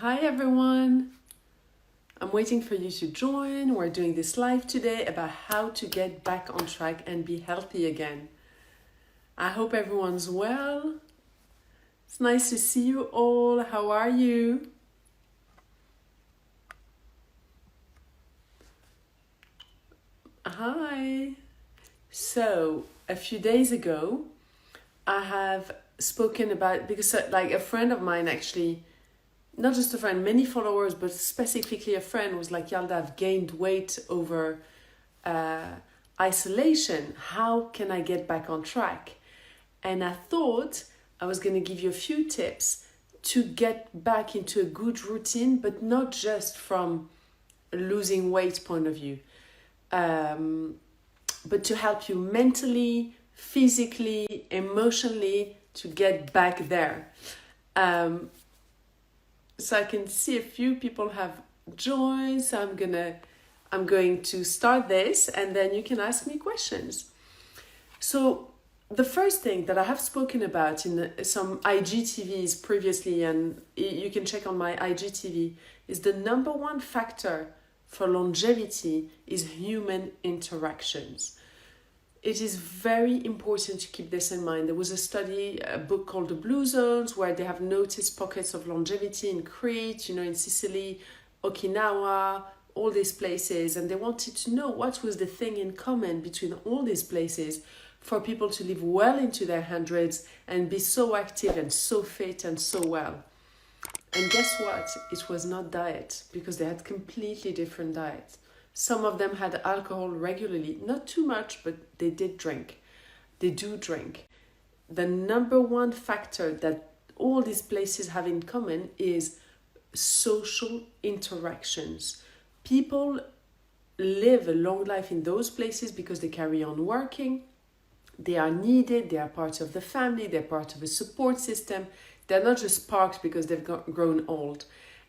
Hi everyone! I'm waiting for you to join. We're doing this live today about how to get back on track and be healthy again. I hope everyone's well. It's nice to see you all. How are you? Hi! So, a few days ago, I have spoken about, because like a friend of mine actually, not just a friend, many followers, but specifically a friend was like, Yalda, I've gained weight over isolation. How can I get back on track? And I thought I was going to give you a few tips to get back into a good routine, but not just from a losing weight point of view, but to help you mentally, physically, emotionally to get back there. So I can see a few people have joined, so I'm going to start this and then you can ask me questions. So the first thing that I have spoken about in some IGTVs previously, and you can check on my IGTV, is the number one factor for longevity is human interactions. It is very important to keep this in mind. There was a book called The Blue Zones, where they have noticed pockets of longevity in Crete, in Sicily, Okinawa, all these places. And they wanted to know what was the thing in common between all these places for people to live well into their hundreds and be so active and so fit and so well. And guess what? It was not diet, because they had completely different diets. Some of them had alcohol regularly, not too much, but they did drink. They do drink. The number one factor that all these places have in common is social interactions. People live a long life in those places because they carry on working. They are needed, they are part of the family, they're part of a support system. They're not just parked because they've grown old.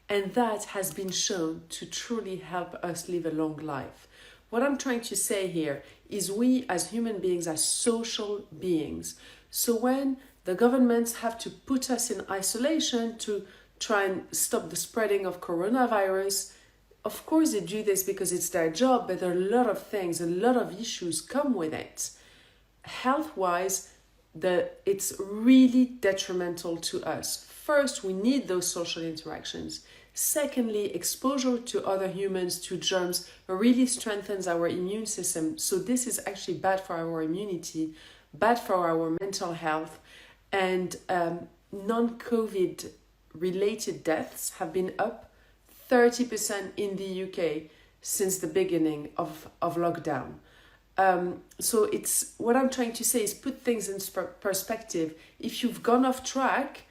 And that has been shown to truly help us live a long life. What I'm trying to say here is we as human beings are social beings. So when the governments have to put us in isolation to try and stop the spreading of coronavirus, of course they do this because it's their job, but there are a lot of things, a lot of issues come with it. Health-wise, it's really detrimental to us. First, we need those social interactions. Secondly, exposure to other humans, to germs, really strengthens our immune system. So this is actually bad for our immunity, bad for our mental health. And non-COVID related deaths have been up 30% in the UK since the beginning of lockdown. So it's what I'm trying to say is put things in perspective. If you've gone off track,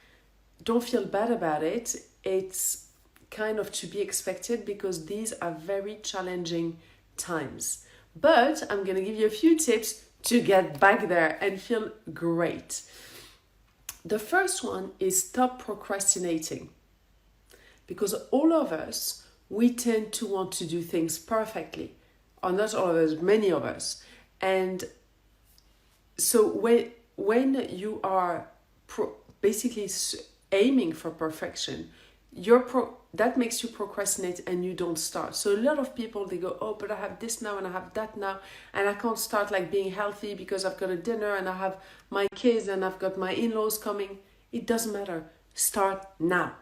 don't feel bad about it. It's kind of to be expected because these are very challenging times. But I'm going to give you a few tips to get back there and feel great. The first one is stop procrastinating. Because all of us, we tend to want to do things perfectly. Or not all of us, many of us. And so when you are basically aiming for perfection, that makes you procrastinate and you don't start. So a lot of people, they go, oh, but I have this now and I have that now and I can't start like being healthy because I've got a dinner and I have my kids and I've got my in-laws coming. It doesn't matter. Start now.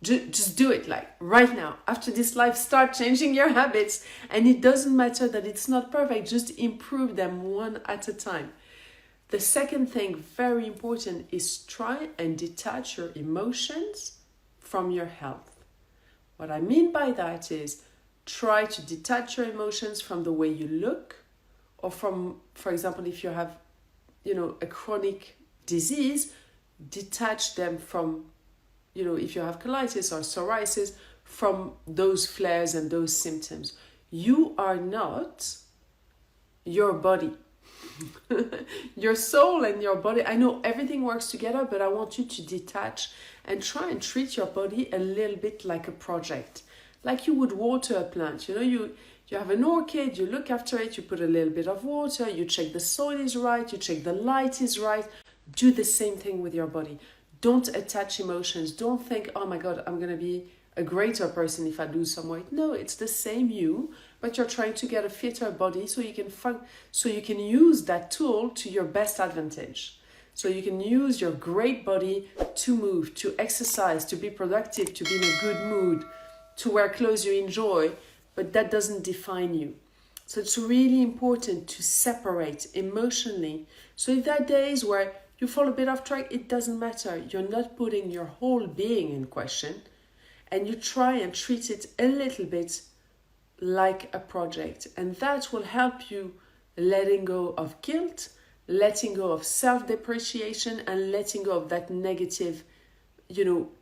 Just do it like right now. After this live, start changing your habits, and it doesn't matter that it's not perfect. Just improve them one at a time. The second thing, very important, is try and detach your emotions from your health. What I mean by that is try to detach your emotions from the way you look, or from, for example, if you have, a chronic disease, detach them from, if you have colitis or psoriasis, from those flares and those symptoms. You are not your body. Your soul and your body, I know everything works together, but I want you to detach and try and treat your body a little bit like a project. Like you would water a plant. You have an orchid, you look after it, you put a little bit of water, you check the soil is right, you check the light is right. Do the same thing with your body. Don't attach emotions. Don't think, oh my God, I'm going to be a greater person if I lose some weight. No, it's the same you, but you're trying to get a fitter body so you can use that tool to your best advantage. So you can use your great body to move, to exercise, to be productive, to be in a good mood, to wear clothes you enjoy, but that doesn't define you. So it's really important to separate emotionally. So if there are days where you fall a bit off track, it doesn't matter. You're not putting your whole being in question, and you try and treat it a little bit like a project. And that will help you letting go of guilt, letting go of self-depreciation, and letting go of that negative,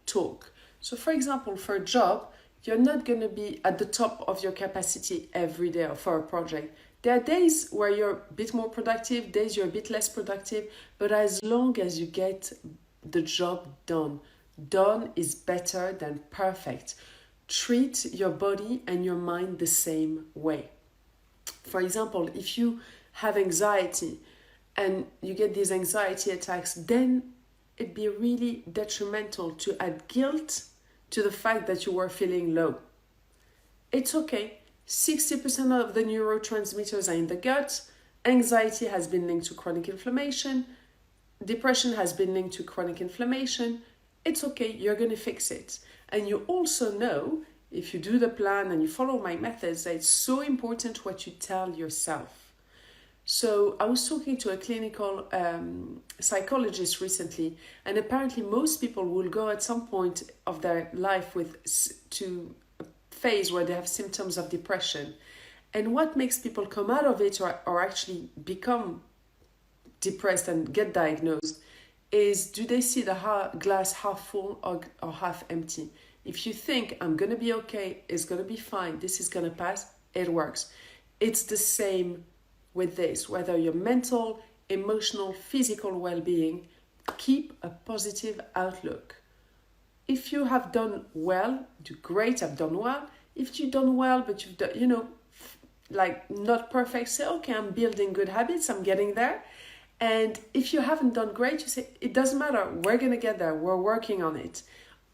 talk. So for example, for a job, you're not going to be at the top of your capacity every day for a project. There are days where you're a bit more productive, days you're a bit less productive, but as long as you get the job done, done is better than perfect. Treat your body and your mind the same way. For example, if you have anxiety and you get these anxiety attacks, then it'd be really detrimental to add guilt to the fact that you were feeling low. It's okay. 60% of the neurotransmitters are in the gut. Anxiety has been linked to chronic inflammation. Depression has been linked to chronic inflammation. It's okay. You're going to fix it. And you also know, if you do the plan and you follow my methods, that it's so important what you tell yourself. So I was talking to a clinical psychologist recently, and apparently most people will go at some point of their life to a phase where they have symptoms of depression. And what makes people come out of it or actually become depressed and get diagnosed is, do they see the glass half full or half empty? If you think, I'm going to be okay, it's going to be fine, this is going to pass, it works. It's the same with this, whether your mental, emotional, physical well-being, keep a positive outlook. If you have done well, do great, I've done well. If you've done well, but you've done, not perfect, say, okay, I'm building good habits, I'm getting there. And if you haven't done great, you say, it doesn't matter, we're going to get there, we're working on it.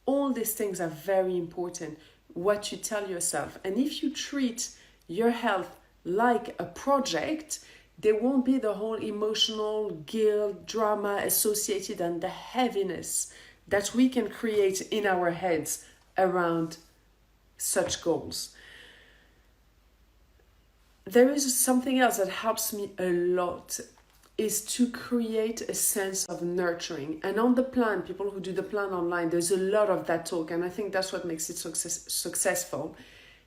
All these things are very important, what you tell yourself. And if you treat your health like a project, there won't be the whole emotional guilt, drama associated and the heaviness that we can create in our heads around such goals. There is something else that helps me a lot, is to create a sense of nurturing. And on the plan, people who do the plan online, there's a lot of that talk, and I think that's what makes it successful,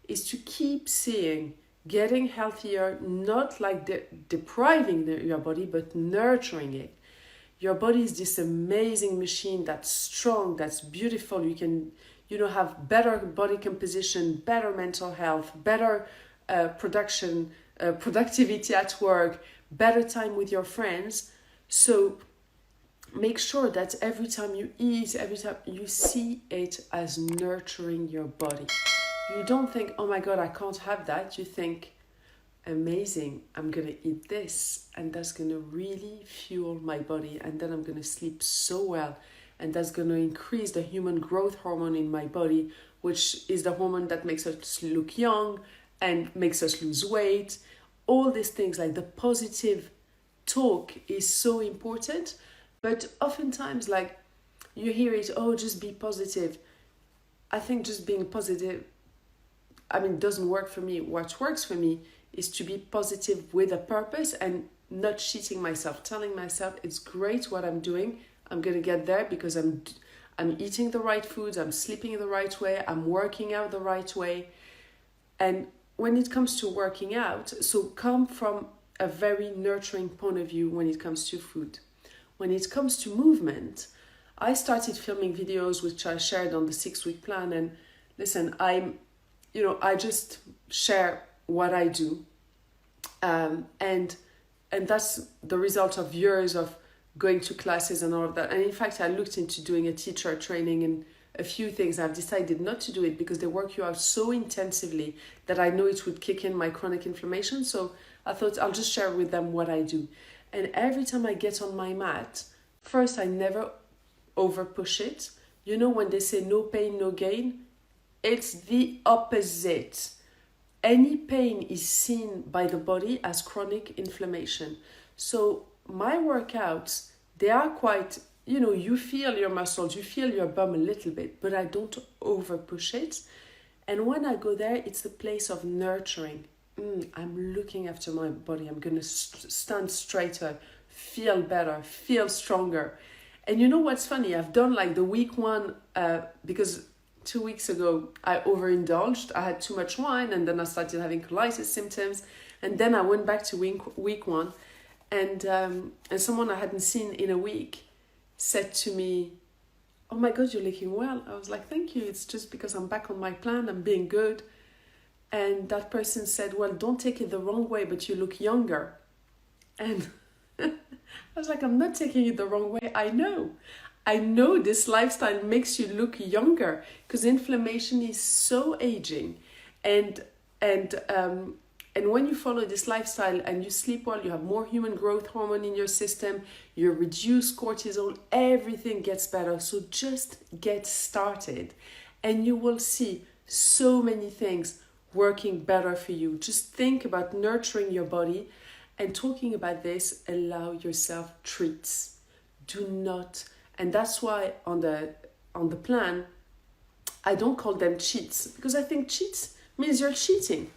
is to keep seeing getting healthier, not like depriving your body, but nurturing it. Your body is this amazing machine that's strong, that's beautiful. You can, have better body composition, better mental health, better productivity at work, better time with your friends. So make sure that every time you eat, every time you see it as nurturing your body. You don't think, oh my God, I can't have that. You think, amazing, I'm going to eat this, and that's going to really fuel my body, and then I'm going to sleep so well, and that's going to increase the human growth hormone in my body, which is the hormone that makes us look young and makes us lose weight. All these things, like the positive talk, is so important. But oftentimes, you hear it, oh, just be positive. I think just being positive, doesn't work for me. What works for me is to be positive with a purpose and not cheating myself, telling myself it's great what I'm doing. I'm going to get there because I'm eating the right foods, I'm sleeping the right way, I'm working out the right way. And when it comes to working out, so come from a very nurturing point of view when it comes to food. When it comes to movement, I started filming videos which I shared on the 6-week plan, and listen, I just share what I do, and that's the result of years of going to classes and all of that. And in fact, I looked into doing a teacher training and a few things. I've decided not to do it because they work you out so intensively that I know it would kick in my chronic inflammation. So I thought I'll just share with them what I do. And every time I get on my mat, first, I never over push it. When they say no pain, no gain, It's the opposite. Any pain is seen by the body as chronic inflammation. So my workouts, they are quite, you feel your muscles, you feel your bum a little bit, but I don't over push it. And when I go there, it's a place of nurturing. I'm looking after my body. I'm going to stand straighter, feel better, feel stronger. And you know what's funny? I've done like the week one, because 2 weeks ago, I overindulged. I had too much wine, and then I started having colitis symptoms. And then I went back to week one, and someone I hadn't seen in a week said to me, "Oh my God, you're looking well." I was like, "Thank you. It's just because I'm back on my plan. I'm being good." And that person said, "Well, don't take it the wrong way, but you look younger." And I was like, "I'm not taking it the wrong way. I know this lifestyle makes you look younger, because inflammation is so aging. And when you follow this lifestyle and you sleep well, you have more human growth hormone in your system, you reduce cortisol, everything gets better. So just get started and you will see so many things working better for you. Just think about nurturing your body, and talking about this, allow yourself treats. Do not, and that's why on the plan, I don't call them cheats, because I think cheats means you're cheating.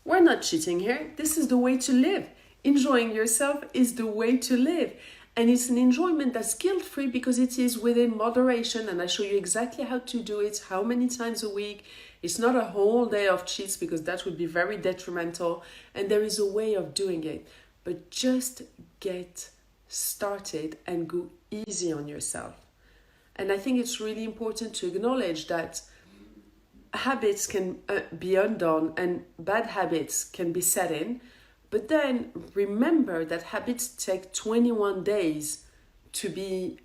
We're not cheating here. This is the way to live. Enjoying yourself is the way to live. And it's an enjoyment that's guilt-free because it is within moderation. And I show you exactly how to do it, how many times a week. It's not a whole day of cheats, because that would be very detrimental. And there is a way of doing it. But just get started and go easy on yourself. And I think it's really important to acknowledge that habits can be undone and bad habits can be set in. But then remember that habits take 21 days to be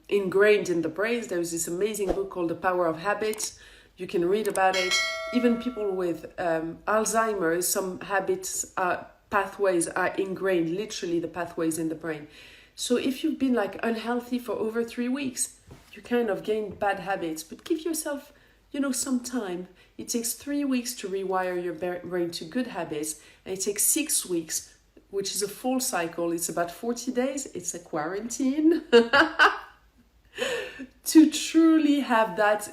ingrained in the brain. There's this amazing book called The Power of Habits. You can read about it. Even people with Alzheimer's, some pathways are ingrained, literally the pathways in the brain. So if you've been like unhealthy for over 3 weeks, you kind of gain bad habits, but give yourself, some time. It takes 3 weeks to rewire your brain to good habits, and it takes 6 weeks, which is a full cycle. It's about 40 days. It's a quarantine to truly have that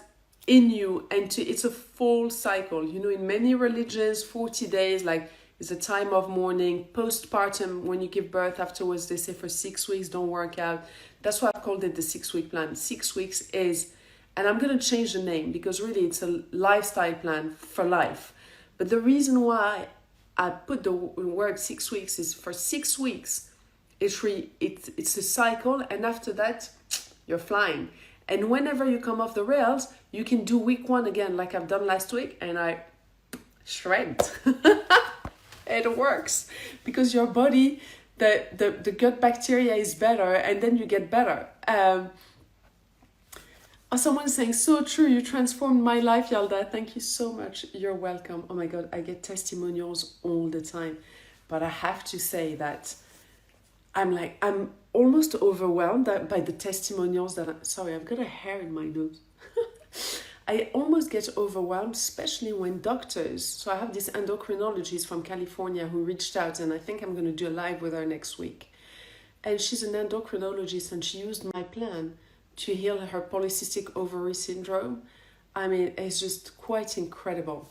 in you, and it's a full cycle. In many religions, 40 days, is a time of mourning. Postpartum, when you give birth afterwards, they say for 6 weeks, don't work out. That's why I've called it the 6-week plan. 6 weeks is, and I'm going to change the name because really it's a lifestyle plan for life. But the reason why I put the word 6 weeks is for 6 weeks, it's a cycle, and after that, you're flying. And whenever you come off the rails, you can do week one again, like I've done last week, and I shred. It works because your body, the gut bacteria is better, and then you get better. Someone's saying, so true, you transformed my life, Yalda. Thank you so much. You're welcome. Oh my God, I get testimonials all the time. But I have to say that I'm almost overwhelmed by the testimonials sorry, I've got a hair in my nose. I almost get overwhelmed, especially when doctors, so I have this endocrinologist from California who reached out, and I think I'm going to do a live with her next week. And she's an endocrinologist, and she used my plan to heal her polycystic ovary syndrome. I mean, it's just quite incredible,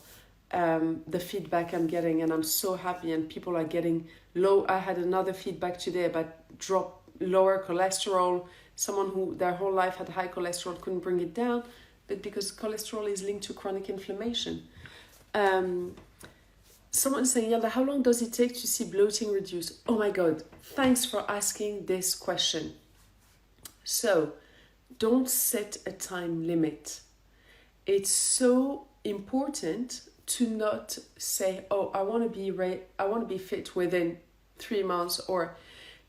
the feedback I'm getting, and I'm so happy, and people are getting low. I had another feedback today about lower cholesterol. Someone who their whole life had high cholesterol couldn't bring it down, but because cholesterol is linked to chronic inflammation. Someone's saying, Yalda, how long does it take to see bloating reduce? Oh my God, thanks for asking this question. So, don't set a time limit. It's so important to not say, oh, I want to be fit within 3 months, or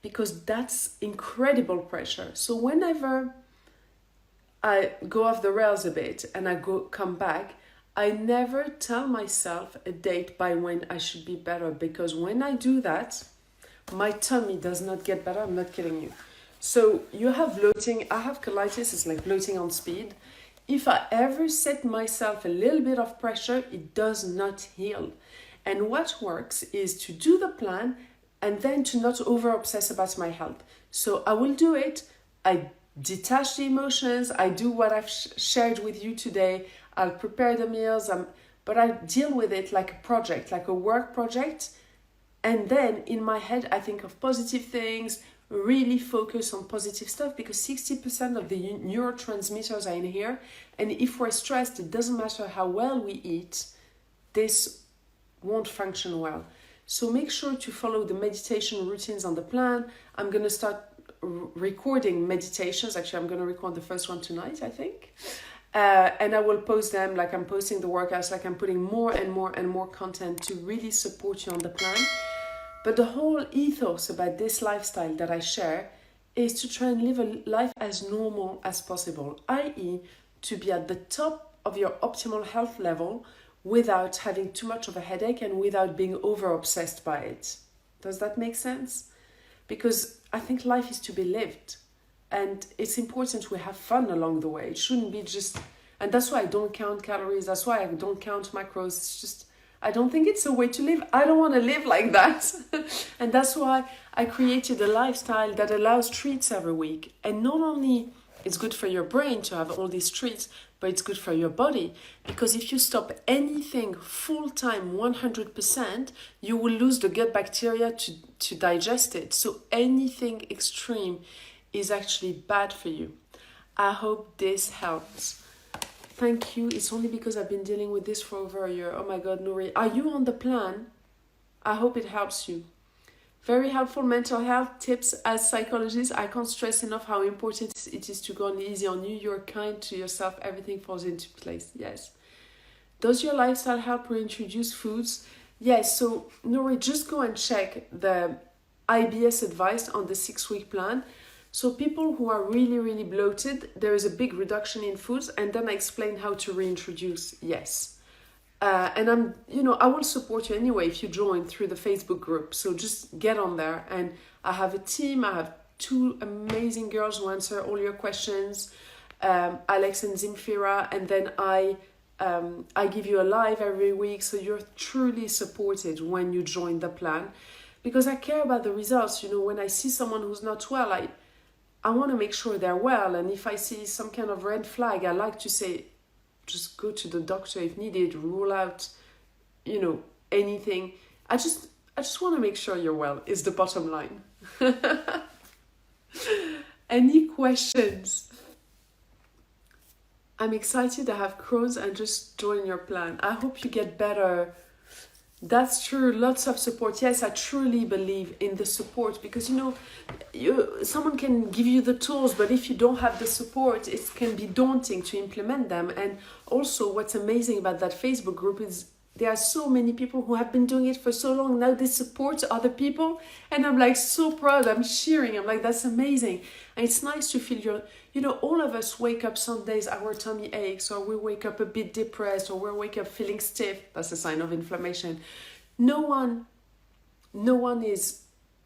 because that's incredible pressure. So whenever I go off the rails a bit and I come back, I never tell myself a date by when I should be better, because when I do that, my tummy does not get better. I'm not kidding you. So you have bloating. I have colitis. It's like bloating on speed. if I ever set myself a little bit of pressure, it does not heal. And what works is to do the plan and then to not over obsess about my health. So I will do it. I detach the emotions. I do what I've shared with you today. I'll prepare the meals. But I deal with it like a project, like a work project. And then in my head, I think of positive things, really focus on positive stuff, because 60% of the neurotransmitters are in here. And if we're stressed, it doesn't matter how well we eat, this won't function well. So make sure to follow the meditation routines on the plan. I'm going to start recording meditations. Actually, I'm going to record the first one tonight, I think. And I will post them like I'm posting the workouts, like I'm putting more and more and more content to really support you on the plan. But the whole ethos about this lifestyle that I share is to try and live a life as normal as possible, i.e. to be at the top of your optimal health level without having too much of a headache and without being over-obsessed by it. Does that make sense? Because I think life is to be lived. And it's important we have fun along the way. It shouldn't be just... And that's why I don't count calories. That's why I don't count macros. It's just... I don't think it's a way to live. I don't want to live like that. And that's why I created a lifestyle that allows treats every week. And not only it's good for your brain to have all these treats, but it's good for your body. Because if you stop anything full-time 100%, you will lose the gut bacteria to digest it. So anything extreme is actually bad for you. I hope this helps. Thank you. It's only because I've been dealing with this for over a year. Oh my God, Nuri. Are you on the plan? I hope it helps you. Very helpful mental health tips. As psychologists, I can't stress enough how important it is to go easy on you. You're kind to yourself. Everything falls into place. Yes. Does your lifestyle help reintroduce foods? Yes. So, Nuri, just go and check the IBS advice on the 6-week plan. So people who are really, really bloated, there is a big reduction in foods, and then I explain how to reintroduce. Yes. And I will support you anyway if you join through the Facebook group. So just get on there. And I have a team. I have 2 amazing girls who answer all your questions, Alex and Zimfira. And then I give you a live every week. So you're truly supported when you join the plan. Because I care about the results. When I see someone who's not well, I want to make sure they're well. And if I see some kind of red flag, I like to say, just go to the doctor if needed, rule out, anything. I just want to make sure you're well, is the bottom line. Any questions? I'm excited. I have Crohn's and just join your plan. I hope you get better. That's true. Lots of support. Yes, I truly believe in the support because, someone can give you the tools, but if you don't have the support, it can be daunting to implement them. And also what's amazing about that Facebook group is there are so many people who have been doing it for so long. Now they support other people. And I'm so proud. I'm cheering. I'm that's amazing. And it's nice to feel all of us wake up some days, our tummy aches, or we wake up a bit depressed, or we wake up feeling stiff. That's a sign of inflammation. No one is,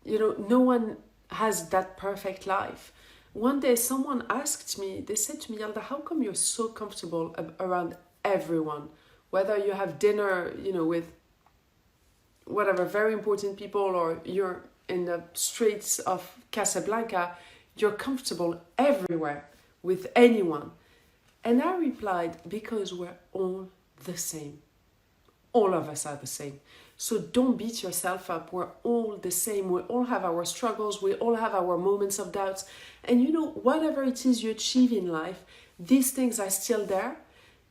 no one has that perfect life. One day someone asked me, they said to me, Yalda, how come you're so comfortable around everyone? Whether you have dinner, with whatever, very important people, or you're in the streets of Casablanca, you're comfortable everywhere with anyone. And I replied, because we're all the same. All of us are the same. So don't beat yourself up. We're all the same. We all have our struggles. We all have our moments of doubts. And whatever it is you achieve in life, these things are still there.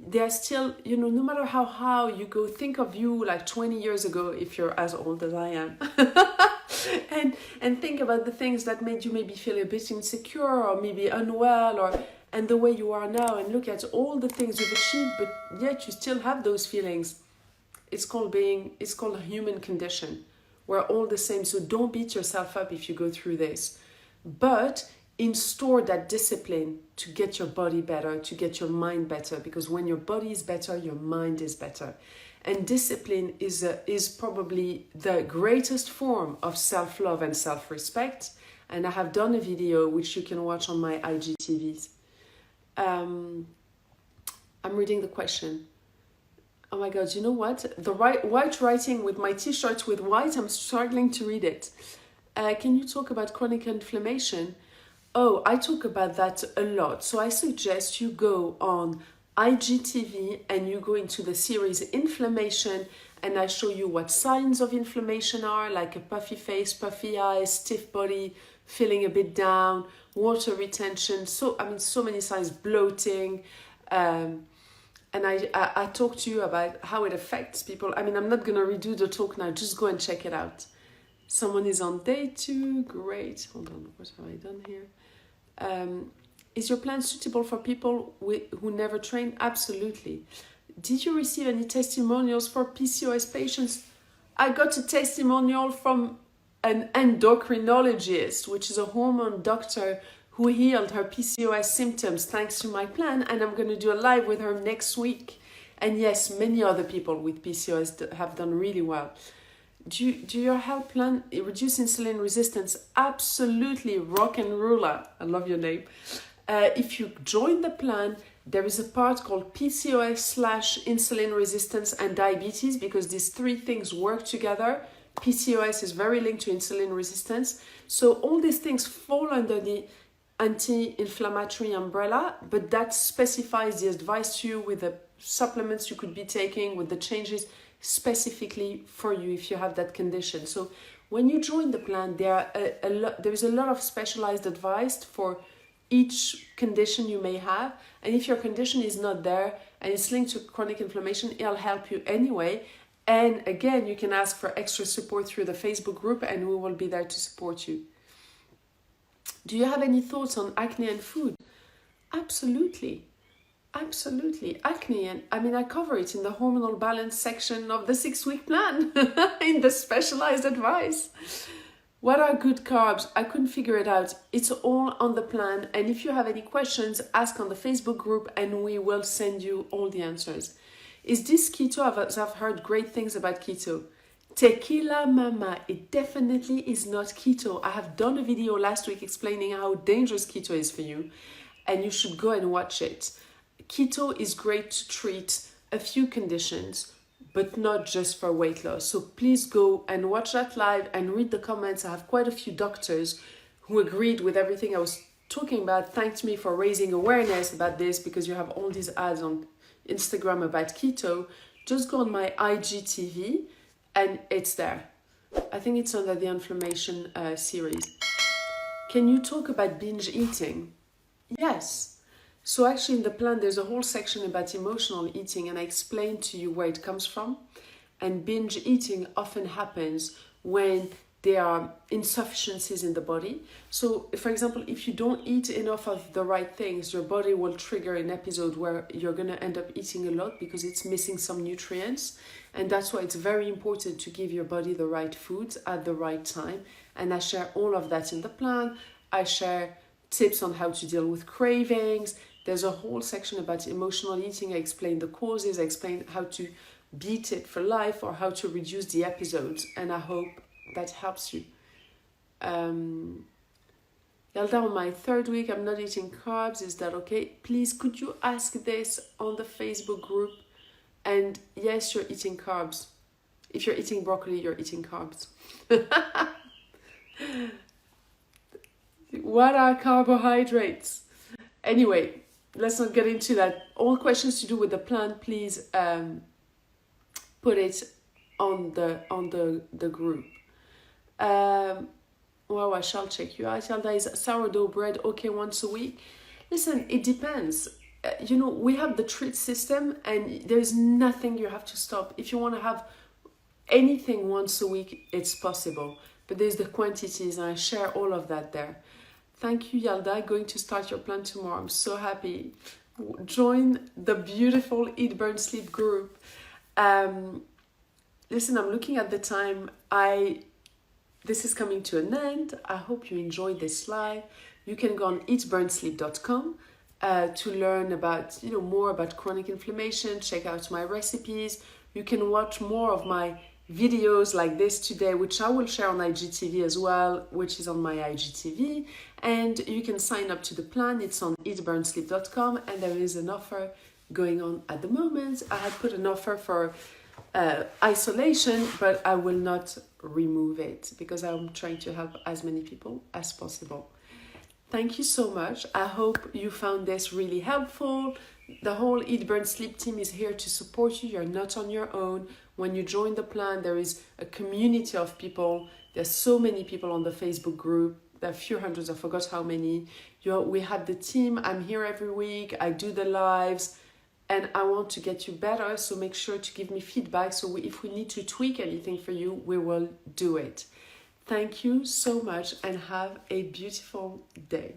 They're still, no matter how you go, think of you 20 years ago, if you're as old as I am. and think about the things that made you maybe feel a bit insecure or maybe unwell, and the way you are now, and look at all the things you've achieved, but yet you still have those feelings. It's called a human condition. We're all the same, so don't beat yourself up if you go through this. But install that discipline to get your body better, to get your mind better, because when your body is better, your mind is better. And discipline is probably the greatest form of self-love and self-respect. And I have done a video which you can watch on my IGTVs. I'm reading the question. Oh my God, you know what? The white writing with my t-shirt with white, I'm struggling to read it. Can you talk about chronic inflammation? Oh, I talk about that a lot. So I suggest you go on IGTV and you go into the series Inflammation, and I show you what signs of inflammation are, like a puffy face, puffy eyes, stiff body, feeling a bit down, water retention. So many signs, bloating. And I talk to you about how it affects people. I'm not going to redo the talk now. Just go and check it out. Someone is on day 2. Great. Hold on. What have I done here? Is your plan suitable for people who never train? Absolutely. Did you receive any testimonials for PCOS patients? I got a testimonial from an endocrinologist, which is a hormone doctor who healed her PCOS symptoms thanks to my plan, and I'm going to do a live with her next week. And yes, many other people with PCOS have done really well. Do your health plan reduce insulin resistance? Absolutely, rock and roller. I love your name. If you join the plan, there is a part called PCOS/insulin resistance and diabetes, because these 3 things work together. PCOS is very linked to insulin resistance. So all these things fall under the anti-inflammatory umbrella, but that specifies the advice to you with the supplements you could be taking, with the changes specifically for you if you have that condition. So when you join the plan, there's a lot of specialized advice for each condition you may have. And if your condition is not there and it's linked to chronic inflammation, it'll help you anyway. And again, you can ask for extra support through the Facebook group, and we will be there to support you. Do you have any thoughts on acne and food? Absolutely. Acne, and I cover it in the hormonal balance section of the 6-week plan in the specialized advice. What are good carbs? I couldn't figure it out. It's all on the plan. And if you have any questions, ask on the Facebook group and we will send you all the answers. Is this keto? I've heard great things about keto. Tequila mama, it definitely is not keto. I have done a video last week explaining how dangerous keto is for you, and you should go and watch it. Keto is great to treat a few conditions, but not just for weight loss. So please go and watch that live and read the comments. I have quite a few doctors who agreed with everything I was talking about, thanked me for raising awareness about this, because you have all these ads on Instagram about keto. Just go on my IGTV and it's there. I think it's under the inflammation series. Can you talk about binge eating? Yes. So actually in the plan, there's a whole section about emotional eating, and I explain to you where it comes from. And binge eating often happens when there are insufficiencies in the body. So for example, if you don't eat enough of the right things, your body will trigger an episode where you're going to end up eating a lot because it's missing some nutrients. And that's why it's very important to give your body the right foods at the right time. And I share all of that in the plan. I share tips on how to deal with cravings. There's a whole section about emotional eating. I explain the causes. I explain how to beat it for life or how to reduce the episodes. And I hope that helps you. Yalda, on my 3rd week, I'm not eating carbs. Is that okay? Please, could you ask this on the Facebook group? And yes, you're eating carbs. If you're eating broccoli, you're eating carbs. What are carbohydrates? Anyway, let's not get into that. All questions to do with the plan, please put it on the group. Well, I shall check you out. Yalda, is sourdough bread okay once a week? Listen, it depends. We have the treat system, and there's nothing you have to stop. If you want to have anything once a week, it's possible. But there's the quantities, and I share all of that there. Thank you, Yalda. Going to start your plan tomorrow. I'm so happy. Join the beautiful Eat, Burn, Sleep group. Listen, I'm looking at the time. This is coming to an end. I hope you enjoyed this live. You can go on eatburnsleep.com to learn about, more about chronic inflammation. Check out my recipes. You can watch more of my videos like this today, which I will share on IGTV as well, which is on my IGTV. And you can sign up to the plan. It's on eatburnsleep.com, and there is an offer going on at the moment. I had put an offer for isolation, but I will not remove it because I'm trying to help as many people as possible. Thank you so much. I hope you found this really helpful. The whole Eat, Burn, Sleep team is here to support you. You're not on your own. When you join the plan, there is a community of people. There's so many people on the Facebook group. There are a few hundreds, I forgot how many. We have the team. I'm here every week. I do the lives. And I want to get you better, so make sure to give me feedback. So if we need to tweak anything for you, we will do it. Thank you so much and have a beautiful day.